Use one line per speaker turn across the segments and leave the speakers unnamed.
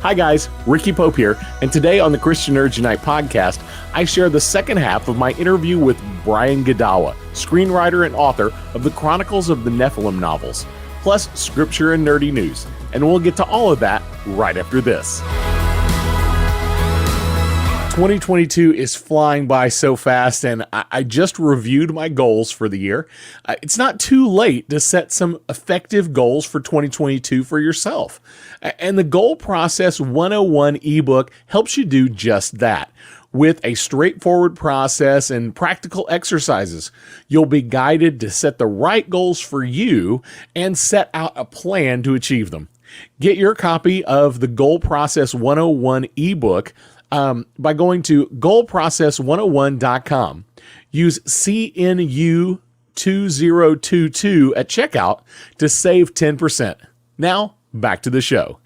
Hi guys, Ricky Pope here, and today on the Christian Nerds Unite podcast, I share the second half of my interview with Brian Godawa, screenwriter and author of the Chronicles of the Nephilim novels, plus scripture and nerdy news, and we'll get to all of that right after this. 2022 is flying by so fast, and I just reviewed my goals for the year. It's not too late to set some effective goals for 2022 for yourself. And the Goal Process 101 ebook helps you do just that. With a straightforward process and practical exercises, you'll be guided to set the right goals for you and set out a plan to achieve them. Get your copy of the Goal Process 101 ebook by going to goalprocess101.com. Use CNU2022 at checkout to save 10%. Now, back to the show.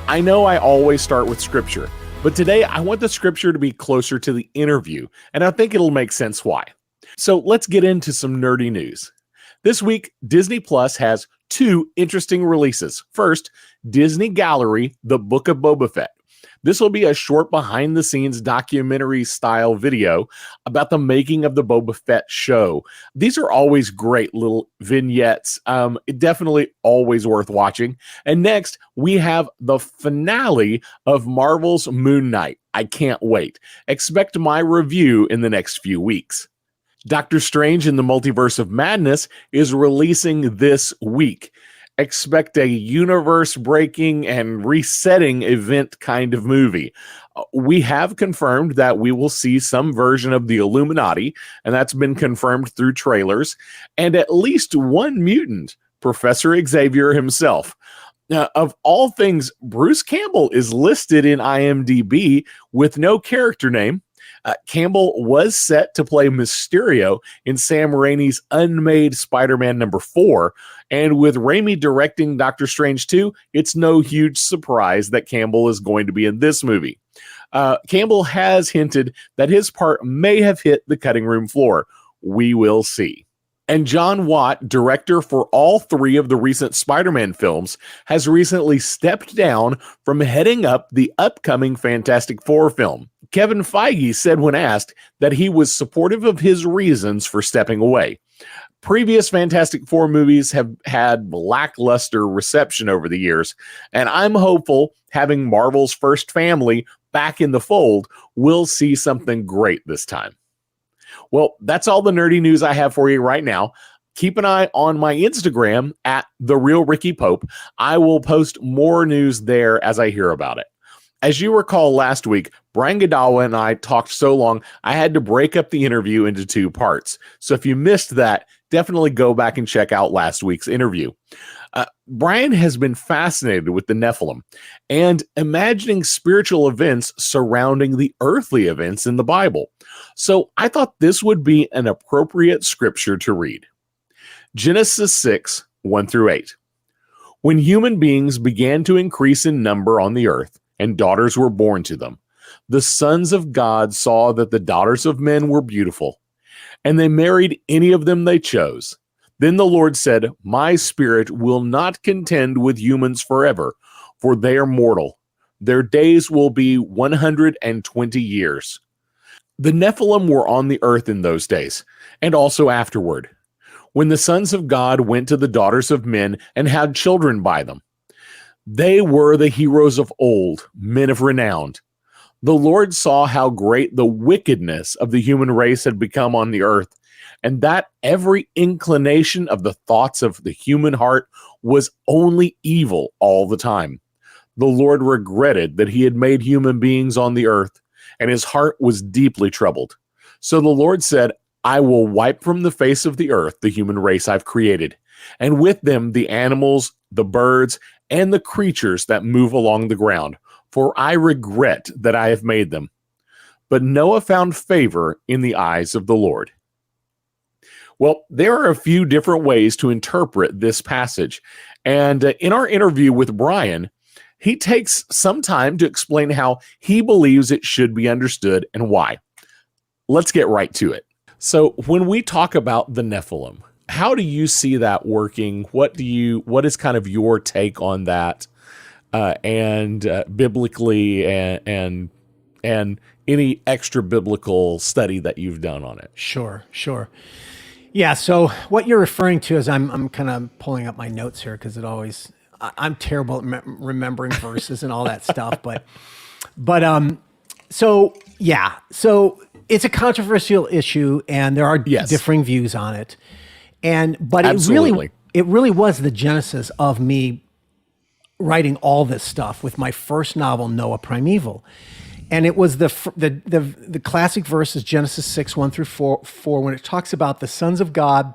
I know I always start with scripture, but today I want the scripture to be closer to the interview, and I think it'll make sense why. So let's get into some nerdy news. This week, Disney Plus has two interesting releases. First, Disney Gallery, The Book of Boba Fett. This will be a short behind-the-scenes documentary-style video about the making of the Boba Fett show. These are always great little vignettes. Definitely always worth watching. And next, we have the finale of Marvel's Moon Knight. I can't wait. Expect my review in the next few weeks. Doctor Strange in the Multiverse of Madness is releasing this week. Expect a universe-breaking and resetting event kind of movie. We have confirmed that we will see some version of the Illuminati, and that's been confirmed through trailers, and at least one mutant, Professor Xavier himself. Now, of all things, Bruce Campbell is listed in IMDb with no character name. Campbell was set to play Mysterio in Sam Raimi's unmade Spider-Man number 4, and with Raimi directing Doctor Strange 2, it's no huge surprise that Campbell is going to be in this movie. Campbell has hinted that his part may have hit the cutting room floor. We will see. And John Watt, director for all three of the recent Spider-Man films, has recently stepped down from heading up the upcoming Fantastic Four film. Kevin Feige said when asked that he was supportive of his reasons for stepping away. Previous Fantastic Four movies have had lackluster reception over the years, and I'm hopeful having Marvel's first family back in the fold will see something great this time. Well, that's all the nerdy news I have for you right now. Keep an eye on my Instagram at @TheRealRickyPope. I will post more news there as I hear about it. As you recall last week, Brian Godawa and I talked so long, I had to break up the interview into two parts. So if you missed that, definitely go back and check out last week's interview. Brian has been fascinated with the Nephilim and imagining spiritual events surrounding the earthly events in the Bible. So I thought this would be an appropriate scripture to read. Genesis 6, 1-8. When human beings began to increase in number on the earth, and daughters were born to them, the sons of God saw that the daughters of men were beautiful, and they married any of them they chose. Then the Lord said, "My spirit will not contend with humans forever, for they are mortal. Their days will be 120 years." The Nephilim were on the earth in those days, and also afterward, when the sons of God went to the daughters of men and had children by them. They were the heroes of old, men of renown. The Lord saw how great the wickedness of the human race had become on the earth, and that every inclination of the thoughts of the human heart was only evil all the time. The Lord regretted that he had made human beings on the earth, and his heart was deeply troubled. So the Lord said, "I will wipe from the face of the earth the human race I've created, and with them the animals, the birds, and the creatures that move along the ground, for I regret that I have made them. But Noah found favor in the eyes of the Lord. Well, there are a few different ways to interpret this passage. And in our interview with Brian, he takes some time to explain how he believes it should be understood and why. Let's get right to it. So when we talk about the Nephilim, how do you see that working? What is kind of your take on that, biblically and any extra biblical study that you've done on it?
Sure. Yeah. So what you're referring to is I'm kind of pulling up my notes here because I'm terrible at remembering verses and all that stuff. So it's a controversial issue and there are differing views on it. But
Absolutely.
it really was the genesis of me writing all this stuff with my first novel, Noah Primeval. And it was the classic verses, Genesis 6, 1 through 4, when it talks about the sons of God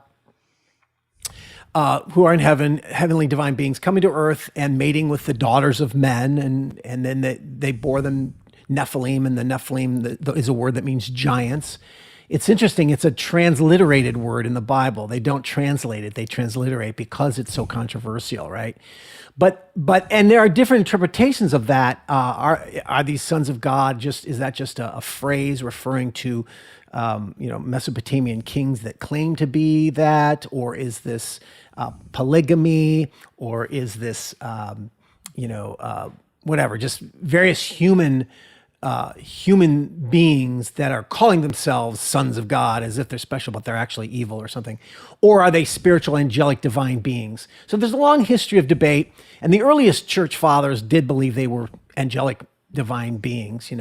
who are in heaven, heavenly divine beings coming to earth and mating with the daughters of men. And then they bore them Nephilim, and the Nephilim is a word that means giants. It's interesting. It's a transliterated word in the Bible. They don't translate it. They transliterate because it's so controversial, right? But there are different interpretations of that. Are these sons of God is that just a phrase referring to Mesopotamian kings that claim to be that, or is this polygamy, or is this whatever, just various human beings that are calling themselves sons of God as if they're special, but they're actually evil or something? Or are they spiritual, angelic, divine beings? So there's a long history of debate, and the earliest church fathers did believe they were angelic, divine beings,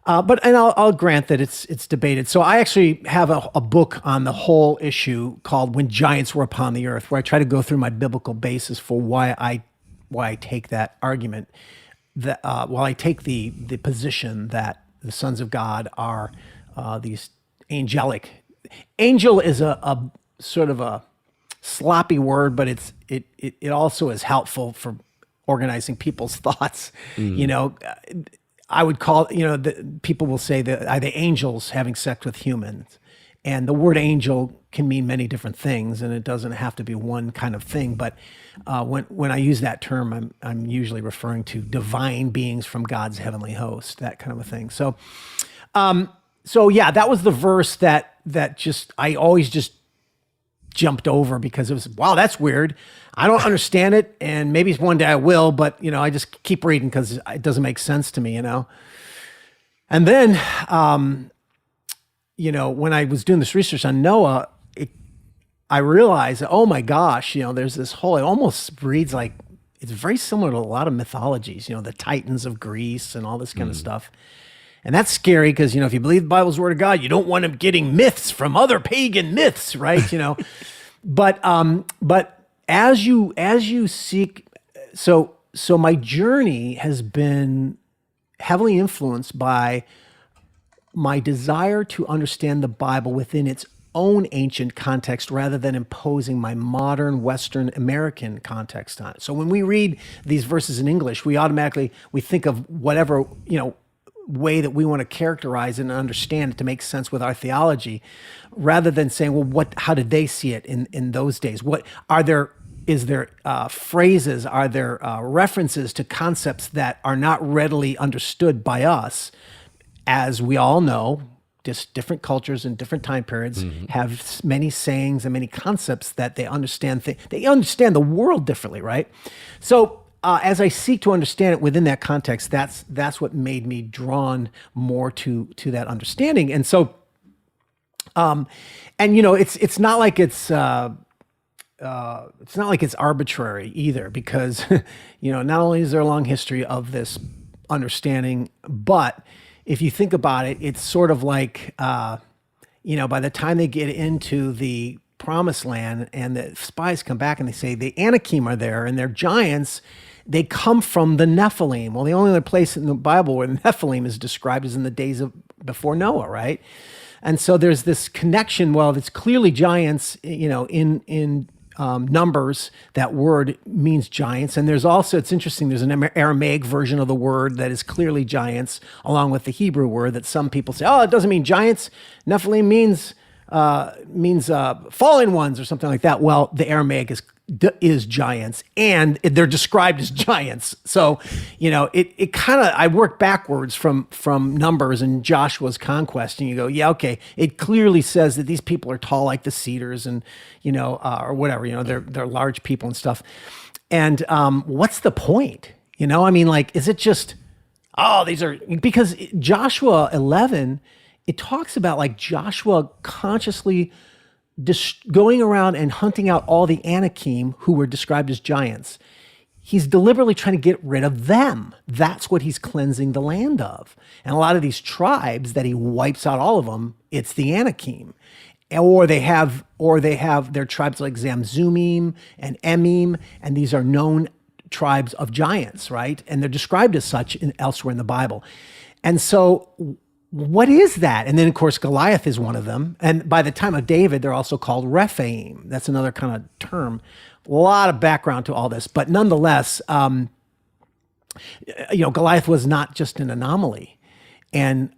But I'll grant that it's debated. So I actually have a book on the whole issue called "When Giants Were Upon the Earth," where I try to go through my biblical basis for why I take that argument. I take the position that the sons of God are these angelic. Angel is a sort of a sloppy word, but it also is helpful for organizing people's thoughts. I would call people will say that are they angels having sex with humans, and the word angel can mean many different things, and it doesn't have to be one kind of thing. But when I use that term, I'm usually referring to divine beings from God's heavenly host, that kind of a thing. So that was the verse that I always just jumped over because it was, wow, that's weird. I don't understand it, and maybe one day I will, but I just keep reading because it doesn't make sense to me, And then, when I was doing this research on Noah, I realized, oh my gosh, there's this whole, it almost reads like, it's very similar to a lot of mythologies, the Titans of Greece and all this kind of stuff. And that's scary because, if you believe the Bible's word of God, you don't want them getting myths from other pagan myths, right? But as you seek, so my journey has been heavily influenced by my desire to understand the Bible within its own ancient context rather than imposing my modern Western American context on it. So when we read these verses in English, we think of whatever, way that we want to characterize it and understand it to make sense with our theology, rather than saying, well, how did they see it in those days? Is there phrases, are there references to concepts that are not readily understood by us? As we all know, just different cultures and different time periods have many sayings and many concepts that they understand. They understand the world differently, right? So as I seek to understand it within that context, that's what made me drawn more to that understanding. And so, it's not like it's arbitrary either, because not only is there a long history of this understanding, but if you think about it, it's sort of like by the time they get into the promised land and the spies come back and they say the Anakim are there and they're giants, they come from the Nephilim. Well, the only other place in the Bible where the Nephilim is described is in the days before Noah, right? And so there's this connection. Well, it's clearly giants, in Numbers, that word means giants. And there's also, it's interesting, there's an Aramaic version of the word that is clearly giants, along with the Hebrew word that some people say, oh, it doesn't mean giants. Nephilim means fallen ones or something like that. Well, the Aramaic is giants, and they're described as giants. So, it kind of, I work backwards from Numbers and Joshua's conquest, and you go, yeah, okay, it clearly says that these people are tall like the cedars, and or whatever, they're large people and stuff. And what's the point? Is it just, oh, these are, because Joshua 11, it talks about like Joshua consciously going around and hunting out all the Anakim who were described as giants. He's deliberately trying to get rid of them. That's what he's cleansing the land of. And a lot of these tribes that he wipes out all of them, it's the Anakim. Or they have their tribes like Zamzumim and Emim, and these are known tribes of giants, right? And they're described as such elsewhere in the Bible. And so what is that? And then, of course, Goliath is one of them. And by the time of David, they're also called Rephaim. That's another kind of term. A lot of background to all this. But nonetheless, Goliath was not just an anomaly. And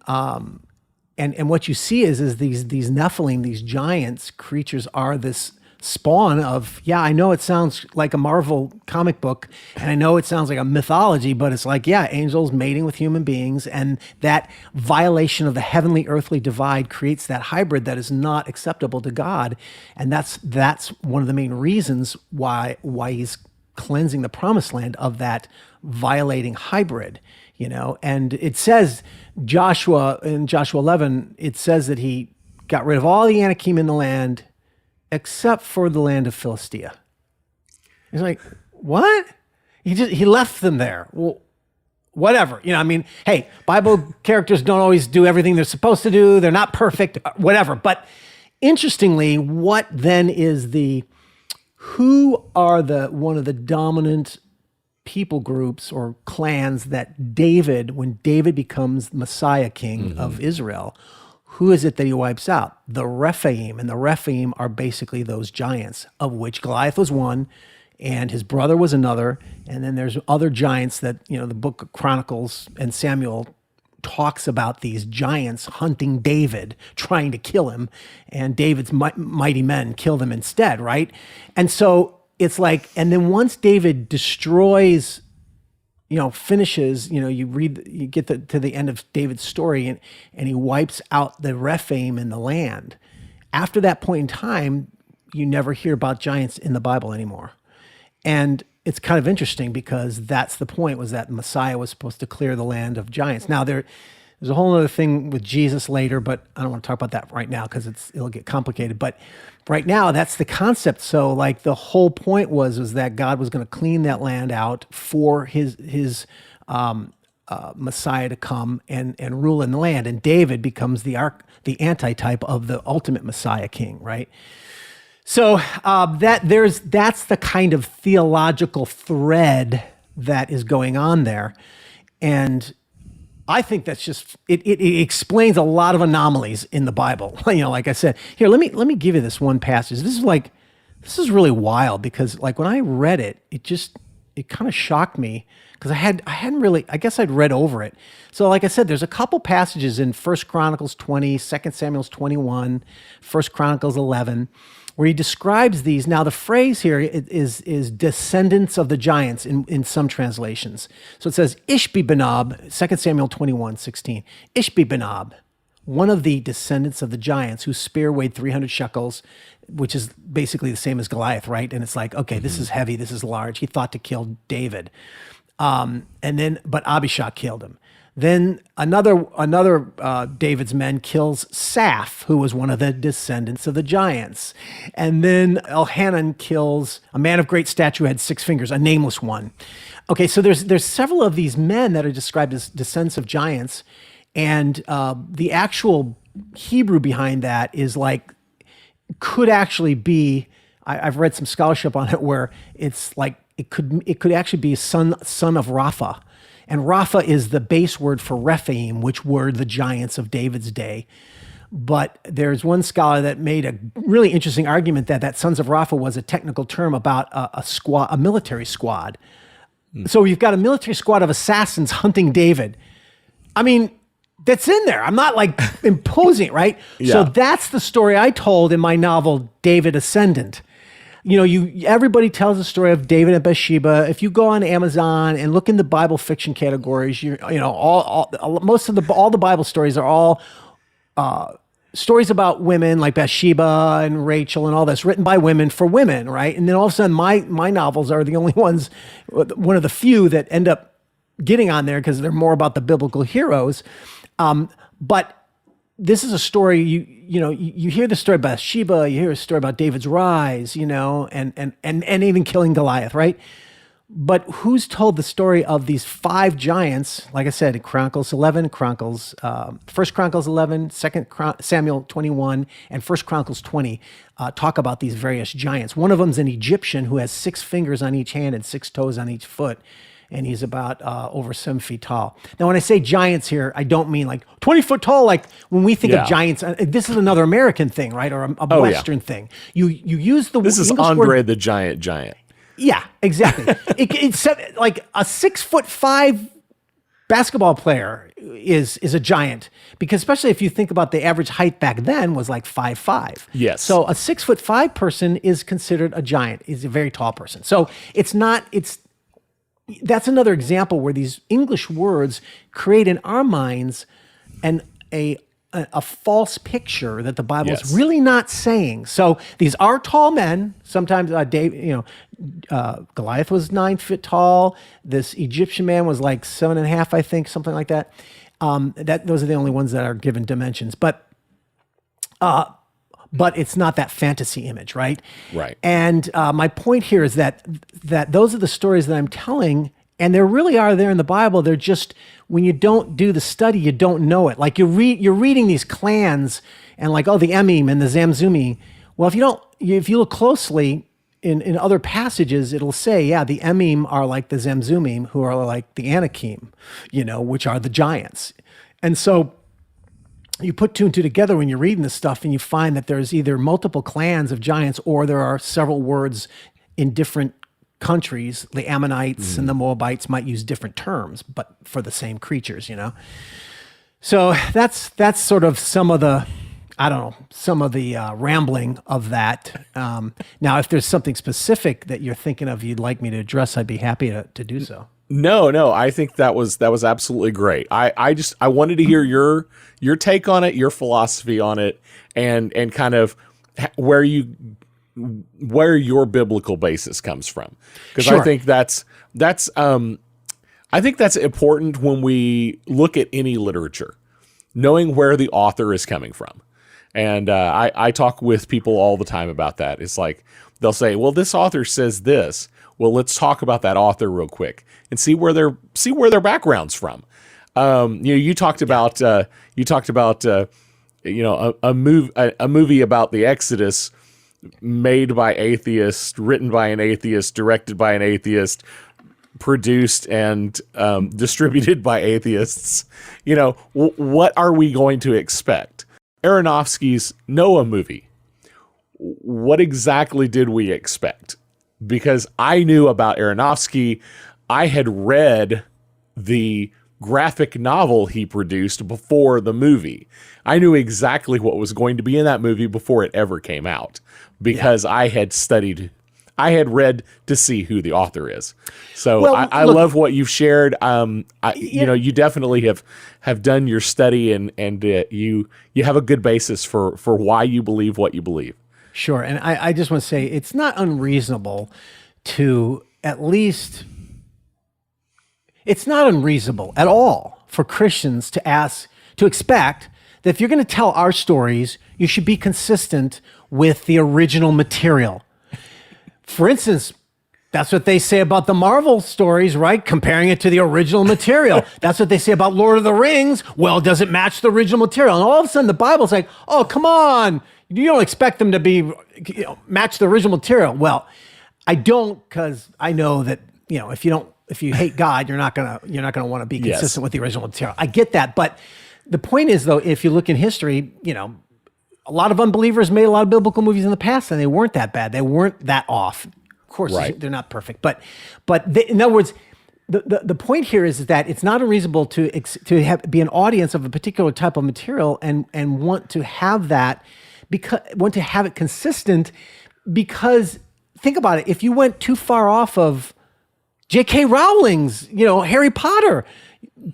what you see is these Nephilim, these giants creatures, are this spawn of, I know it sounds like a Marvel comic book, and I know it sounds like a mythology, but it's like, angels mating with human beings, and that violation of the heavenly earthly divide creates that hybrid that is not acceptable to God. And that's one of the main reasons why he's cleansing the promised land of that violating hybrid. And it says in Joshua 11, it says that he got rid of all the Anakim in the land except for the land of Philistia. He's like, what? He left them there. Well, whatever. Hey, Bible characters don't always do everything they're supposed to do. They're not perfect, whatever. But interestingly, what then is who are one of the dominant people groups or clans that when David becomes Messiah king of Israel, who is it that he wipes out? The Rephaim. And the Rephaim are basically those giants, of which Goliath was one, and his brother was another. And then there's other giants that, the book of Chronicles and Samuel talks about these giants hunting David, trying to kill him, and David's mighty men kill them instead, right? And so it's like, and then once David destroys, finishes, you get to the end of David's story, and he wipes out the Rephaim in the land. After that point in time, you never hear about giants in the Bible anymore. And it's kind of interesting because that's the point, was that Messiah was supposed to clear the land of giants. Now, there's a whole other thing with Jesus later, but I don't want to talk about that right now because it'll get complicated. But right now, that's the concept. So, like, the whole point was that God was going to clean that land out for his Messiah to come and rule in the land, and David becomes the antitype of the ultimate Messiah king, right? So that's the kind of theological thread that is going on there, and I think that's just it explains a lot of anomalies in the Bible. Like I said, here, let me give you this one passage. This is really wild because, like, when I read it, it kind of shocked me because I hadn't really, I guess I'd read over it. So like I said, there's a couple passages in 1 Chronicles 20, 2 Samuel 21, 1 Chronicles 11, where he describes these. Now, the phrase here is descendants of the giants in some translations. So it says, Ishbi-Benob, 2 Samuel 21:16. Ishbi-Benob, one of the descendants of the giants whose spear weighed 300 shekels, which is basically the same as Goliath, right? And it's like, okay, this is heavy, this is large. He thought to kill David. But Abishai killed him. Then another David's men kills Saph, who was one of the descendants of the giants. And then Elhanan kills a man of great stature who had 6 fingers, a nameless one. Okay, so there's several of these men that are described as descendants of giants, and the actual Hebrew behind that is like, could actually be, I've read some scholarship on it where it's like, it could actually be son of Rapha. And Rapha is the base word for Rephaim, which were the giants of David's day. But there's one scholar that made a really interesting argument that Sons of Rapha was a technical term about a military squad. So you've got a military squad of assassins hunting David. I mean, that's in there. I'm not like imposing it, right?
Yeah.
So that's the story I told in my novel, David Ascendant. You know, everybody tells the story of David and Bathsheba. If you go on Amazon and look in the Bible fiction categories, all the Bible stories are all stories about women like Bathsheba and Rachel and all this, written by women for women, right? And then all of a sudden, my novels are the only ones, one of the few that end up getting on there because they're more about the biblical heroes. But this is a story, you hear the story about Bathsheba, you hear a story about David's rise, and even killing Goliath, right? But who's told the story of these 5 giants? Like I said, Chronicles 11, First Chronicles 11, Second Samuel 21, and First Chronicles 20 talk about these various giants. One of them's an Egyptian who has 6 fingers on each hand and 6 toes on each foot, and he's about over 7 feet tall. Now, when I say giants here, I don't mean like 20 foot tall. Like when we think of giants, this is another American thing, right, or a Western thing. You use the
this is
English
Andre
word,
the Giant.
Yeah, exactly. It's like a 6'5" basketball player is a giant, because especially if you think about the average height back then was like 5'5".
Yes.
So a 6'5" person is considered a giant. Is a very tall person. So that's another example where these English words create in our minds a false picture that the Bible is really not saying. So these are tall men. Sometimes Goliath was 9 feet tall. This Egyptian man was like 7.5, I think, something like that. Those are the only ones that are given dimensions. But it's not that fantasy image, right?
Right.
And my point here is that those are the stories that I'm telling, and they really are there in the Bible. They're just, when you don't do the study, you don't know it. Like you're reading these clans and like, the Emim and the Zamzumi. Well, if you look closely in other passages, it'll say, the Emim are like the Zamzumim, who are like the Anakim, which are the giants. And so you put 2 and 2 together when you're reading this stuff, and you find that there's either multiple clans of giants, or there are several words in different countries. The Ammonites and the Moabites might use different terms, but for the same creatures, So that's sort of some of the rambling of that. Now, if there's something specific that you're thinking of you'd like me to address, I'd be happy to do so.
No, I think that was absolutely great. I wanted to hear your take on it, your philosophy on it, and kind of where your biblical basis comes from. Because
Sure.
I think that's important when we look at any literature, knowing where the author is coming from. And I talk with people all the time about that. It's like they'll say, "Well, this author says this." Well, let's talk about that author real quick and see where their background's from. You talked about a movie about the Exodus, made by atheists, written by an atheist, directed by an atheist, produced and distributed by atheists. What are we going to expect? Aronofsky's Noah movie. What exactly did we expect? Because I knew about Aronofsky. I had read the graphic novel he produced before the movie. I knew exactly what was going to be in that movie before it ever came out, because I had read to see who the author is. So I love what you've shared. You definitely have done your study, and you have a good basis for why you believe what you believe.
Sure. And I just want to say, it's not unreasonable it's not unreasonable at all for Christians to expect that if you're going to tell our stories, you should be consistent with the original material. For instance, that's what they say about the Marvel stories, right? Comparing it to the original material. That's what they say about Lord of the Rings. Well, does it match the original material? And all of a sudden the Bible's like, oh, come on. You don't expect them to match the original material. Well, I don't, because I know that, if you hate God, you're not gonna want to be consistent with the original material. I get that. But the point is, though, if you look in history, a lot of unbelievers made a lot of biblical movies in the past, and they weren't that bad. They weren't that off. Of course,
Right.
they're not perfect, but in other words, the point here is that it's not unreasonable to be an audience of a particular type of material and want to have that want to have it consistent, because think about it. If you went too far off of J.K. Rowling's, Harry Potter,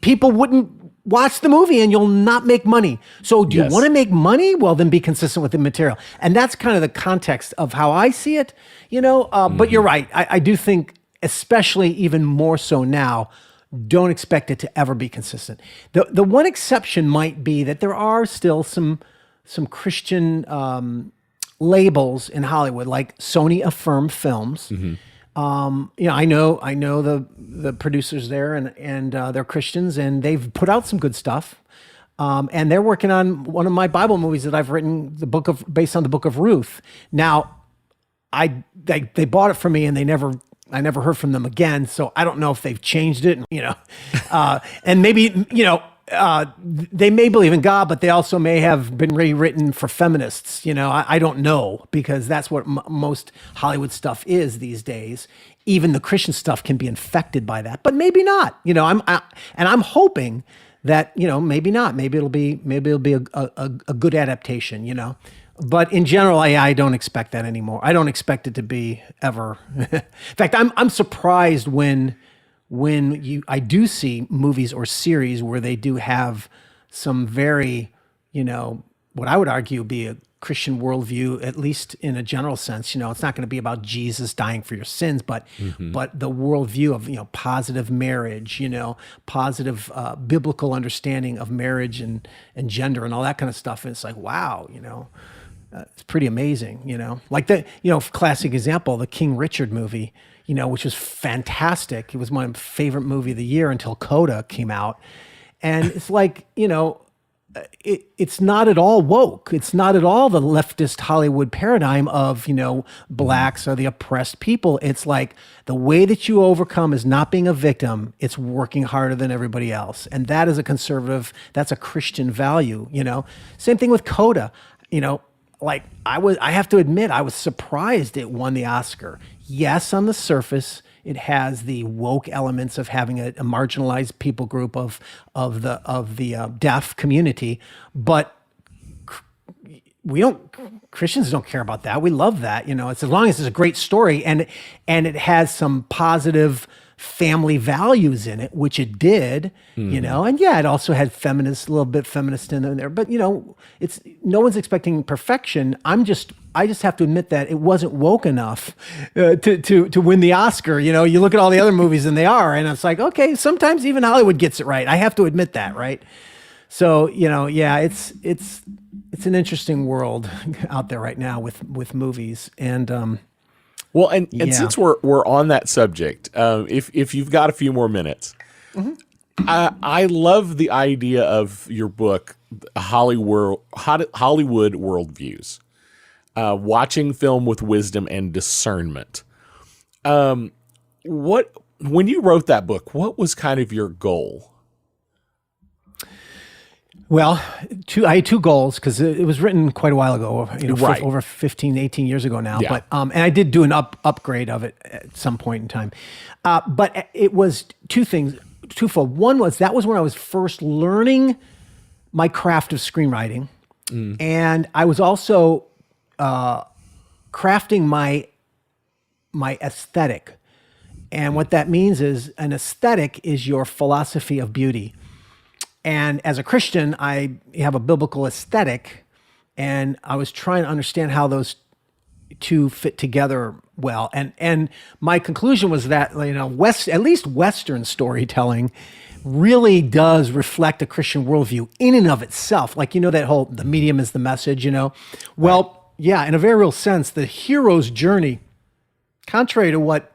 people wouldn't watch the movie and you'll not make money. So do you want to make money? Well, then be consistent with the material. And that's kind of the context of how I see it, but you're right. I do think, especially even more so now, don't expect it to ever be consistent. The one exception might be that there are still some Christian labels in Hollywood, like Sony Affirm Films. I know the producers there, and they're Christians, and they've put out some good stuff. And they're working on one of my Bible movies that I've written, based on the book of Ruth. Now, they bought it from me, and I never heard from them again. So I don't know if they've changed it, and maybe, they may believe in God, but they also may have been rewritten for feminists. I don't know, because that's what most Hollywood stuff is these days. Even the Christian stuff can be infected by that, but maybe not. I'm hoping that maybe not. Maybe it'll be a good adaptation. But in general, I don't expect that anymore. I don't expect it to be ever. In fact, I'm surprised when I do see movies or series where they do have some very, what I would argue be a Christian worldview, at least in a general sense. It's not going to be about Jesus dying for your sins, but the worldview of, positive marriage, positive biblical understanding of marriage and gender and all that kind of stuff. And it's like, wow, it's pretty amazing, like the, classic example, the King Richard movie, which was fantastic. It was my favorite movie of the year until Coda came out. And it's like, it's not at all woke. It's not at all the leftist Hollywood paradigm of, blacks are the oppressed people. It's like the way that you overcome is not being a victim. It's working harder than everybody else. And that is that's a Christian value, Same thing with Coda, like I have to admit, I was surprised it won the Oscar. Yes, on the surface, it has the woke elements of having a marginalized people group of the deaf community, but Christians don't care about that. We love that, It's as long as it's a great story and it has some positive family values in it, which it did, and it also had a little bit feminist in there, but it's no one's expecting perfection. I just have to admit that it wasn't woke enough to win the Oscar. You look at all the other movies and they are, and it's like, okay, sometimes even Hollywood gets it right. I have to admit that, right? So, it's an interesting world out there right now with movies. And,
well, and since we're on that subject, if you've got a few more minutes, I love the idea of your book, Hollywood Worldviews, watching film with wisdom and discernment. When you wrote that book, what was kind of your goal?
Well, I had two goals, because it was written quite a while ago,
Right.
over 15, 18 years ago now.
Yeah.
But and I did do an upgrade of it at some point in time. But it was twofold. One was that was when I was first learning my craft of screenwriting, and I was also crafting my aesthetic. And what that means is an aesthetic is your philosophy of beauty. And as a Christian, I have a biblical aesthetic, and I was trying to understand how those two fit together well. And my conclusion was that, at least Western storytelling really does reflect a Christian worldview in and of itself. Like, that whole, the medium is the message, Well, yeah, in a very real sense, the hero's journey, contrary to what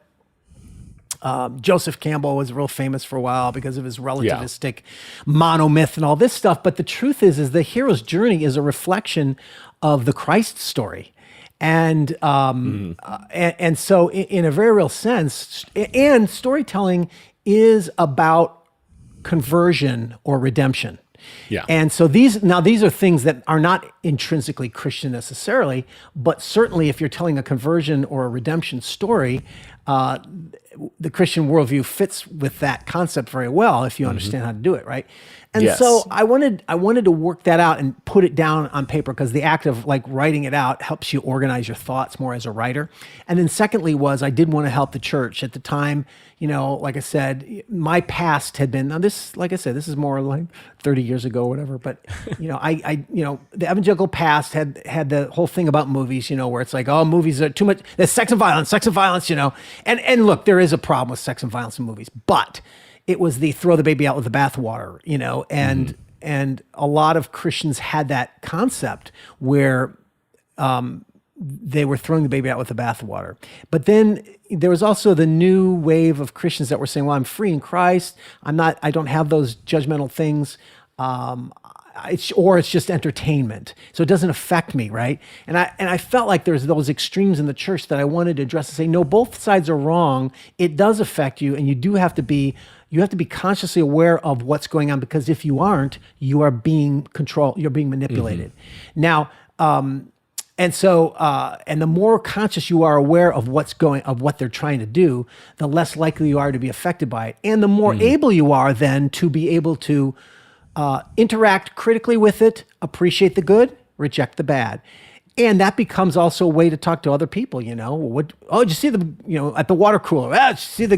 Joseph Campbell was real famous for a while because of his relativistic monomyth and all this stuff. But the truth is the hero's journey is a reflection of the Christ story. And so in a very real sense, and storytelling is about conversion or redemption.
Yeah.
And so these are things that are not intrinsically Christian necessarily, but certainly if you're telling a conversion or a redemption story, the Christian worldview fits with that concept very well if you understand how to do it, right? And
Yes.
so I wanted to work that out and put it down on paper, because the act of like writing it out helps you organize your thoughts more as a writer. And then secondly was I did want to help the church at the time. Like I said, my past had been, now this, like I said, this is more like 30 years ago or whatever, but I the evangelical past had the whole thing about movies, where it's like, oh, movies are too much, there's sex and violence, and look, there is a problem with sex and violence in movies, but it was the throw the baby out with the bathwater, and a lot of Christians had that concept where they were throwing the baby out with the bathwater. But then there was also the new wave of Christians that were saying, well, I'm free in Christ. I don't have those judgmental things. It's just entertainment. So it doesn't affect me, right? And I felt like there's those extremes in the church that I wanted to address and say, no, both sides are wrong. It does affect you, and you have to be consciously aware of what's going on, because if you aren't, you are being controlled, you're being manipulated. Now, and the more conscious you are aware of what they're trying to do, the less likely you are to be affected by it. And the more able you are then to be able to interact critically with it, appreciate the good, reject the bad. And that becomes also a way to talk to other people, did you see at the water cooler, did you see the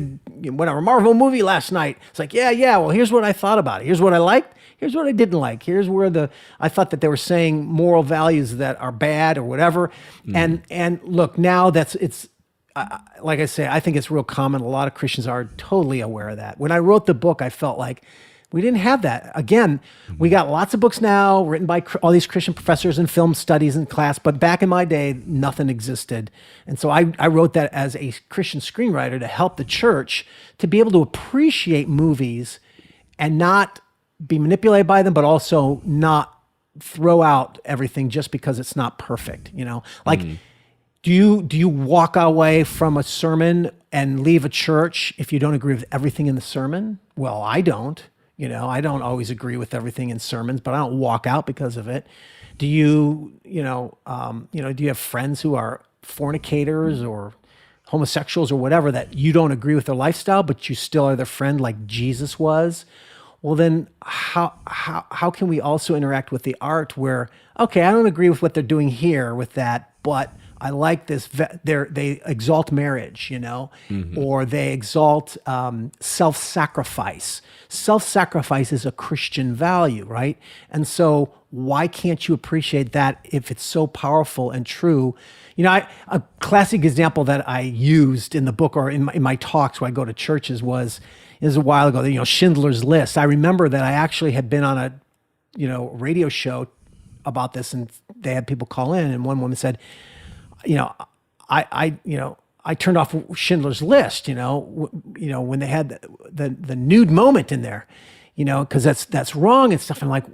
whatever Marvel movie last night? It's like, yeah, well, here's what I thought about it. Here's what I liked. Here's what I didn't like. Here's where I thought that they were saying moral values that are bad or whatever. And look, now like I say, I think it's real common. A lot of Christians are totally aware of that. When I wrote the book, I felt like we didn't have that. Again, we got lots of books now written by all these Christian professors in film studies in class, but back in my day, nothing existed. And so I wrote that as a Christian screenwriter to help the church to be able to appreciate movies and not be manipulated by them, but also not throw out everything just because it's not perfect. Like, do you walk away from a sermon and leave a church if you don't agree with everything in the sermon? Well, I don't. I don't always agree with everything in sermons, but I don't walk out because of it. Do you, do you have friends who are fornicators or homosexuals or whatever that you don't agree with their lifestyle, but you still are their friend like Jesus was? Well, then how can we also interact with the art where, okay, I don't agree with what they're doing here with that, but I like this. They exalt marriage, or they exalt self-sacrifice. Self-sacrifice is a Christian value, right? And so why can't you appreciate that if it's so powerful and true? A classic example that I used in the book or in my talks when I go to churches is a while ago, Schindler's List. I remember that I actually had been on a, radio show about this, and they had people call in, and one woman said, I turned off Schindler's List, when they had the nude moment in there, because that's wrong and stuff. And I'm like,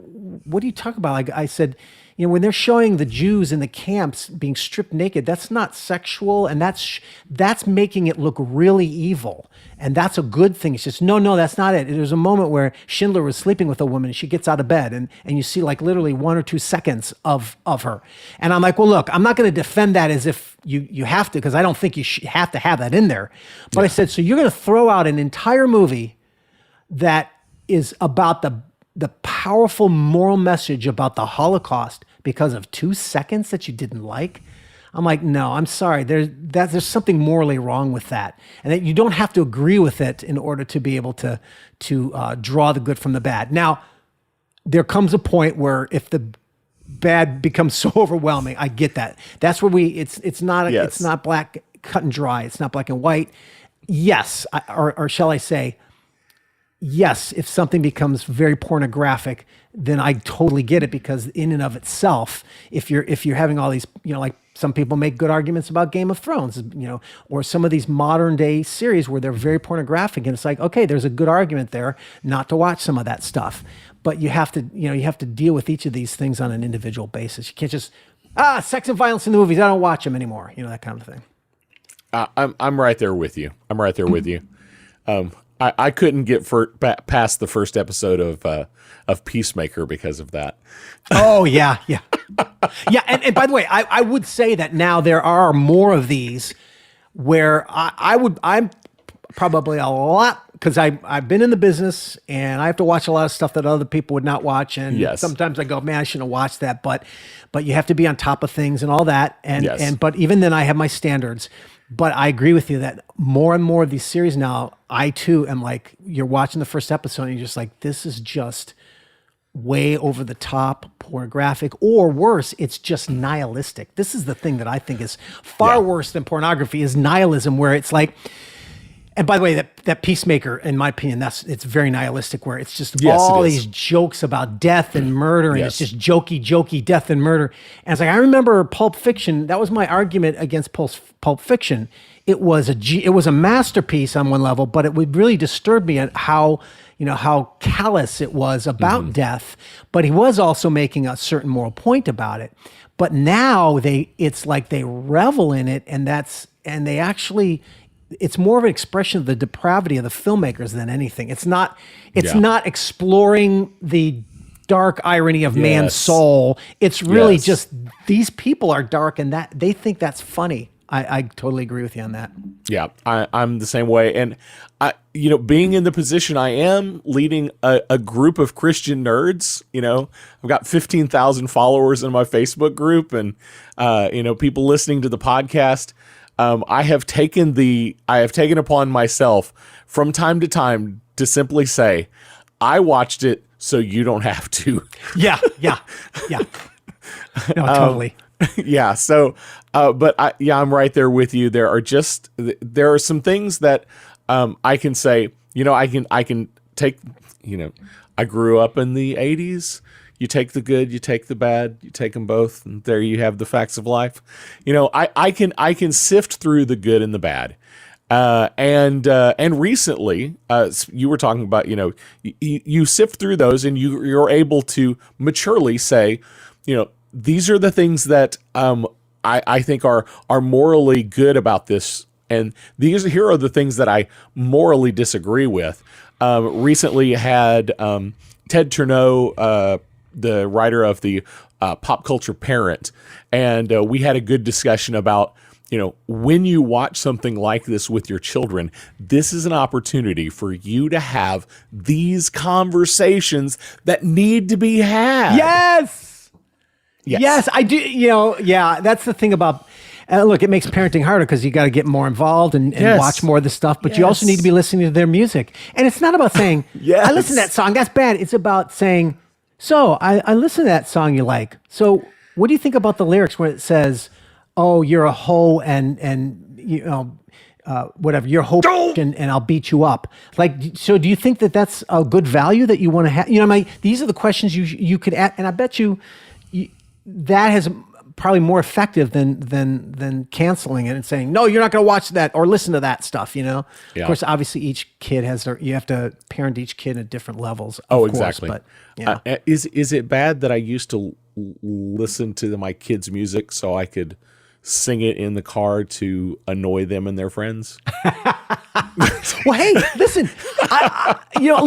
what are you talking about? Like I said, when they're showing the Jews in the camps being stripped naked, that's not sexual, and that's making it look really evil, and that's a good thing. It's just no, that's not it. There's a moment where Schindler was sleeping with a woman, and she gets out of bed, and you see like literally 1 or 2 seconds of her, and I'm like, well, look, I'm not going to defend that as if you have to, because I don't think you have to have that in there, but I said, so you're going to throw out an entire movie that is about the powerful moral message about the Holocaust because of 2 seconds that you didn't like? I'm like, no, I'm sorry. There's something morally wrong with that, and that you don't have to agree with it in order to be able to draw the good from the bad. Now, there comes a point where if the bad becomes so overwhelming, I get that. That's where it's not black cut and dry. It's not black and white. Yes, or shall I say, yes, if something becomes very pornographic, then I totally get it, because in and of itself, if you're having all these, like some people make good arguments about Game of Thrones, or some of these modern day series where they're very pornographic, and it's like, okay, there's a good argument there not to watch some of that stuff. But you have to deal with each of these things on an individual basis. You can't just, sex and violence in the movies, I don't watch them anymore, that kind of thing.
I'm right there with you. I couldn't get past the first episode of Peacemaker because of that.
Oh yeah, yeah, yeah. And by the way, I would say that now there are more of these where I'm probably a lot, because I've been in the business and I have to watch a lot of stuff that other people would not watch. And
Yes.
sometimes I go, man, I shouldn't have watched that, but you have to be on top of things and all that.
Yes.
But even then I have my standards. But I agree with you that more and more of these series now, I too am like, you're watching the first episode and you're just like, this is just way over the top, pornographic, or worse, it's just nihilistic. This is the thing that I think is far worse than pornography, is nihilism, where it's like, and by the way, that Peacemaker, in my opinion, it's very nihilistic, where it's just all these jokes about death and murder, and it's just jokey death and murder. And it's like, I remember Pulp Fiction. That was my argument against Pulp Fiction. It was a masterpiece on one level, but it would really disturb me at how callous it was about death. But he was also making a certain moral point about it. But now it's like they revel in it, and they actually. It's more of an expression of the depravity of the filmmakers than anything. It's not exploring the dark irony of man's soul. It's really just, these people are dark, and that they think that's funny. I totally agree with you on that.
Yeah, I'm the same way. And being in the position I am, leading a group of Christian nerds, I've got 15,000 followers in my Facebook group, and people listening to the podcast. I have taken upon myself from time to time to simply say, I watched it so you don't have to.
Yeah. No, totally.
Yeah. So, but I'm right there with you. There are some things that I can say. I can take. I grew up in the 80s. You take the good, you take the bad, you take them both, and there you have the facts of life. I can sift through the good and the bad. And recently, you were talking about, you sift through those, and you're able to maturely say, these are the things that I think are morally good about this, and here are the things that I morally disagree with. Recently had Ted Turneau, the writer of the Pop Culture Parent, and we had a good discussion about, when you watch something like this with your children, this is an opportunity for you to have these conversations that need to be had.
Yes, I do. That's the thing about. Look, it makes parenting harder because you got to get more involved and watch more of the stuff, but you also need to be listening to their music. And it's not about saying, I listen to that song, that's bad. It's about saying, so I listen to that song you like. So what do you think about the lyrics where it says, oh, you're a hoe and whatever, you're a hoe and I'll beat you up. Like, so do you think that that's a good value that you want to have? These are the questions you could ask, and I bet you that has probably more effective than canceling it and saying, no, you're not going to watch that or listen to that stuff, Of course, obviously each kid you have to parent each kid at different levels.
Exactly.
But yeah.
Is it bad that I used to listen to my kids' music so I could sing it in the car to annoy them and their friends?
Well, hey, listen, I'll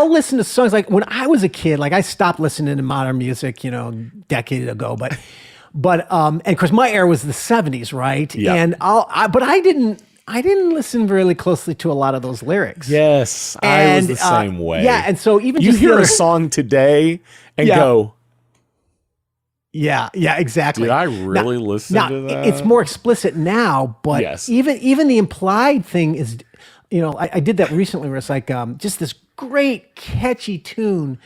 listen to songs like when I was a kid. Like I stopped listening to modern music, decade ago. But and of course my era was the 70s, right?
Yeah.
And but I didn't listen really closely to a lot of those lyrics.
Yes, I was the same way.
Yeah, and so even
you
just
hear a song today and go,
yeah, exactly.
did I really listen to that?
It's more explicit now, but even the implied thing is, I did that recently where it's like just this great catchy tune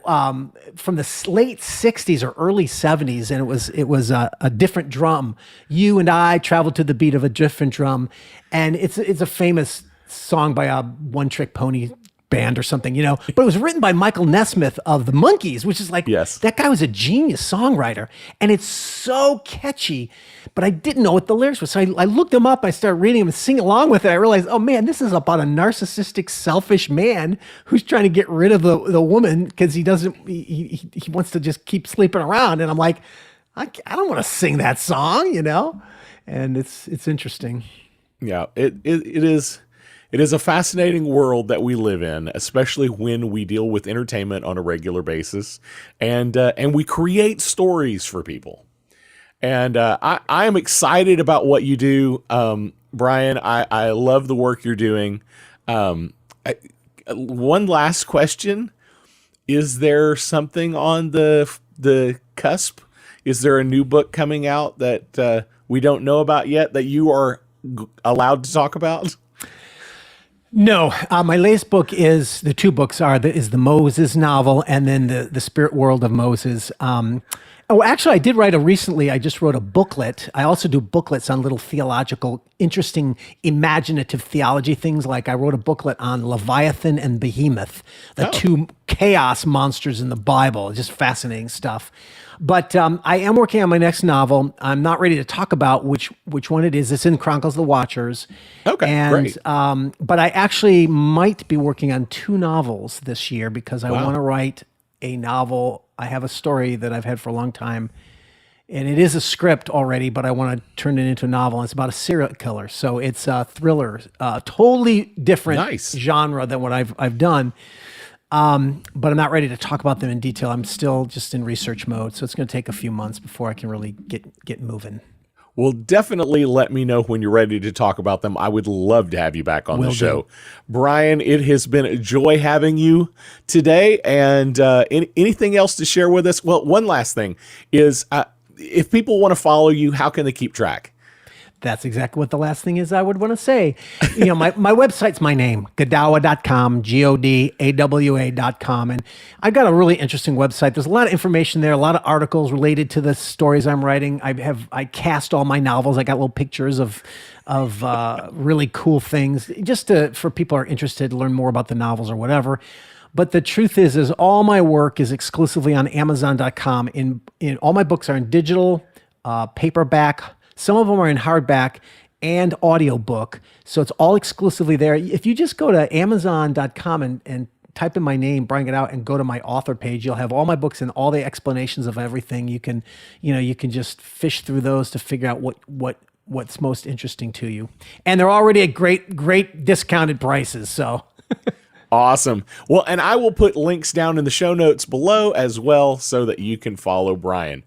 from the late 60s or early 70s, and it was a different drum. You and I traveled to the beat of a different drum, and it's a famous song by a One Trick Pony band or something, but it was written by Michael Nesmith of the Monkees, which is like, that guy was a genius songwriter, and it's so catchy, but I didn't know what the lyrics were. So I looked them up, I started reading them and singing along with it. I realized, oh man, this is about a narcissistic, selfish man who's trying to get rid of the woman because he wants to just keep sleeping around. And I'm like, I don't want to sing that song, and it's interesting.
Yeah, it is. It is a fascinating world that we live in, especially when we deal with entertainment on a regular basis, and we create stories for people. And I am excited about what you do, Brian. I love the work you're doing. One last question: is there something on the cusp? Is there a new book coming out that we don't know about yet that you are allowed to talk about?
No, my latest book is the two books is the Moses novel and then the Spirit World of Moses. Actually, I did write recently. I just wrote a booklet. I also do booklets on little theological, interesting, imaginative theology things. Like I wrote a booklet on Leviathan and Behemoth, the two chaos monsters in the Bible. Just fascinating stuff. But I am working on my next novel. I'm not ready to talk about which one it is. It's in Chronicles of the Watchers.
Okay, great.
But I actually might be working on two novels this year because I want to write a novel. I have a story that I've had for a long time, and it is a script already, but I want to turn it into a novel. It's about a serial killer. So it's a thriller, totally different genre than what I've done. But I'm not ready to talk about them in detail. I'm still just in research mode, so it's going to take a few months before I can really get moving.
Well, definitely let me know when you're ready to talk about them. I would love to have you back on the show. Brian, it has been a joy having you today. And anything else to share with us? Well, one last thing is if people want to follow you, how can they keep track?
That's exactly what the last thing is I would want to say. My website's my name, Godawa.com, GODAWA.com. And I've got a really interesting website. There's a lot of information there, a lot of articles related to the stories I'm writing. I cast all my novels. I got little pictures of really cool things just for people who are interested to learn more about the novels or whatever. But the truth is all my work is exclusively on Amazon.com. In all my books are in digital, paperback. Some of them are in hardback and audiobook. So it's all exclusively there. If you just go to Amazon.com and type in my name, Brian Godawa, and go to my author page, you'll have all my books and all the explanations of everything. You can just fish through those to figure out what's most interesting to you. And they're already at great discounted prices. So
awesome. Well, and I will put links down in the show notes below as well so that you can follow Brian.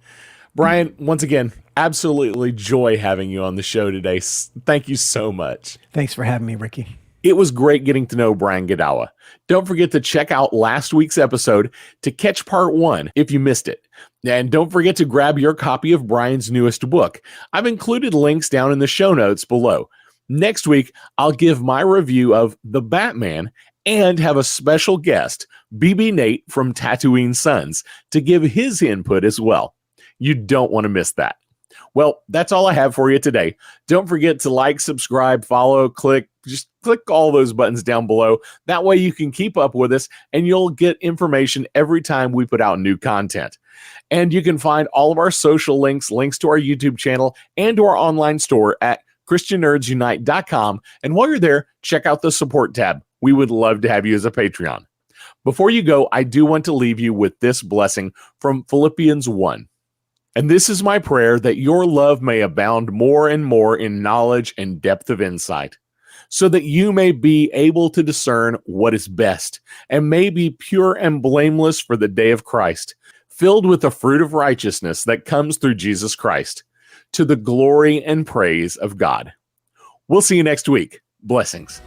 Brian, once again, absolutely joy having you on the show today. Thank you so much.
Thanks for having me, Ricky.
It was great getting to know Brian Godawa. Don't forget to check out last week's episode to catch part 1 if you missed it. And don't forget to grab your copy of Brian's newest book. I've included links down in the show notes below. Next week, I'll give my review of The Batman and have a special guest, BB Nate from Tatooine Sons, to give his input as well. You don't want to miss that. Well, that's all I have for you today. Don't forget to like, subscribe, follow, just click all those buttons down below. That way you can keep up with us and you'll get information every time we put out new content. And you can find all of our social links to our YouTube channel, and to our online store at ChristianNerdsUnite.com. And while you're there, check out the support tab. We would love to have you as a Patreon. Before you go, I do want to leave you with this blessing from Philippians 1. And this is my prayer, that your love may abound more and more in knowledge and depth of insight, so that you may be able to discern what is best, and may be pure and blameless for the day of Christ, filled with the fruit of righteousness that comes through Jesus Christ, to the glory and praise of God. We'll see you next week. Blessings.